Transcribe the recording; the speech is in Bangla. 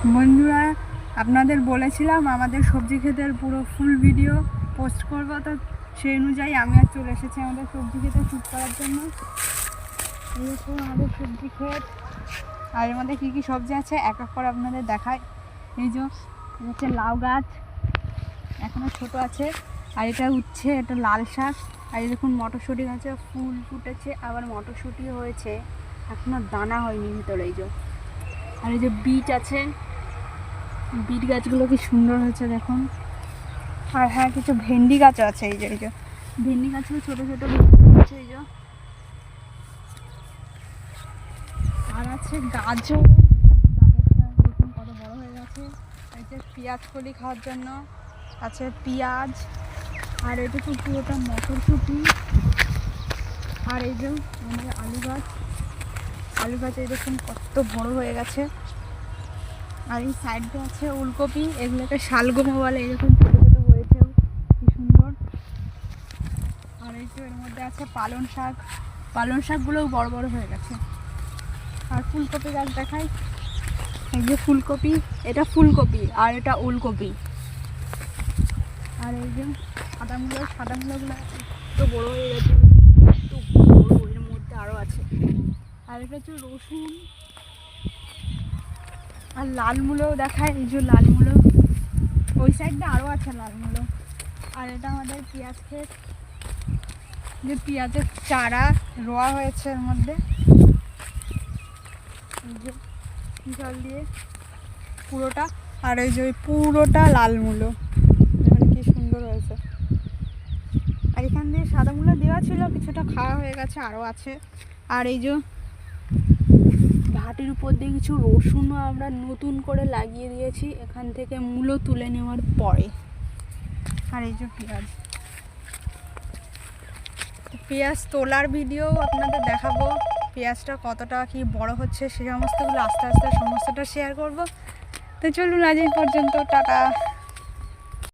বন্ধুরা, আপনাদের বলেছিলাম আমাদের সবজি ক্ষেতের পুরো ফুল ভিডিও পোস্ট করবো, তো সেই অনুযায়ী আমি আর চলে এসেছি আমাদের সবজি ক্ষেতে শ্যুট করার জন্য। এই হচ্ছে আমাদের সবজি ক্ষেত, আর এর মধ্যে কী কী সবজি আছে এক এক করে আপনাদের দেখায়। এই যে হচ্ছে লাউ গাছ, এখনও ছোট আছে, আর এটা উচ্ছে, এটা লাল শাক, আর এই দেখুন মটরশুঁটি গাছে ফুল ফুটেছে, আবার মটরশুঁটিও হয়েছে, এখনও দানা হয়নি ভিতরে। এই যে আর এই যে বিট আছে, বিট গাছগুলো কি সুন্দর হয়েছে দেখুন। আর হ্যাঁ, কিছু ভেন্ডি গাছও আছে। এই যে ভেন্ডি গাছগুলো ছোটো ছোটো আছে। এই যে আর আছে গাজর, গাজরটা দেখুন কত বড় হয়ে গেছে। এই যে পেঁয়াজ কলি খাওয়ার জন্য আছে পেঁয়াজ, আর এটা তো পুরোটা মটরশুঁটি। আর এই যে আমাদের আলু গাছ, আলু গাছ এই দেখুন কত বড় হয়ে গেছে। আর এই সাইডে আছে উলকপি, এগুলোকে শালগম বলে, এরকম ছোটো ছোটো হয়েছেও কি সুন্দর। আর এই যে এর মধ্যে আছে পালং শাক, পালং শাকগুলোও বড় বড় হয়ে গেছে। আর ফুলকপি গাছ দেখাই, এই যে ফুলকপি, এটা ফুলকপি আর এটা ওলকপি। আর এই যে সাদা মূলোগুলো এত বড় হয়ে গেছে, এত বড়, এর মধ্যে আরও আছে। আর এটা হচ্ছে রসুন। আর লাল মূলোও দেখায়, এই যে লাল মূলো, ওই সাইডটা আরও আছে লাল মূলো। আর এটা আমাদের পেঁয়াজ ক্ষেত, যে পেঁয়াজের চারা রোয়া হয়েছে এর মধ্যে, জল দিয়ে পুরোটা। আর ওই যে পুরোটা লাল মূলো, মানে কি সুন্দর হয়েছে। আর এখান দিয়ে সাদা মূলো দেওয়া ছিল, কিছুটা খাওয়া হয়ে গেছে, আরও আছে। আর এই যে ঘাটির উপর দিয়ে কিছু রসুনও আমরা নতুন করে লাগিয়ে দিয়েছি এখান থেকে মূলো তুলে নেওয়ার পরে। আর এই যে পেঁয়াজ তোলার ভিডিও আপনাদের দেখাবো, পেঁয়াজটা কতটা কি বড় হচ্ছে সে সমস্তগুলো আস্তে আস্তে সমস্তটা শেয়ার করব। তো চলুন আজ এই পর্যন্ত, টাটা।